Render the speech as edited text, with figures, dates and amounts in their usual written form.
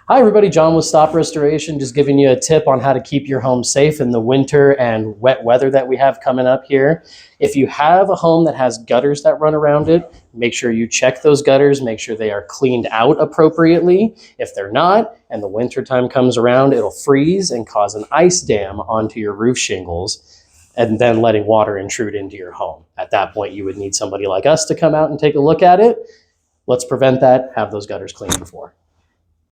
Hi everybody, John with Stop Restoration, just giving you a tip on how to keep your home safe in the winter and wet weather that we have coming up here. If you have a home that has gutters that run around it, make sure you check those gutters, make sure they are cleaned out appropriately. If they're not, and the winter time comes around, it'll freeze and cause an ice dam onto your roof shingles, and then letting water intrude into your home. At that point, you would need somebody like us to come out and take a look at it. Let's prevent that, have those gutters cleaned before.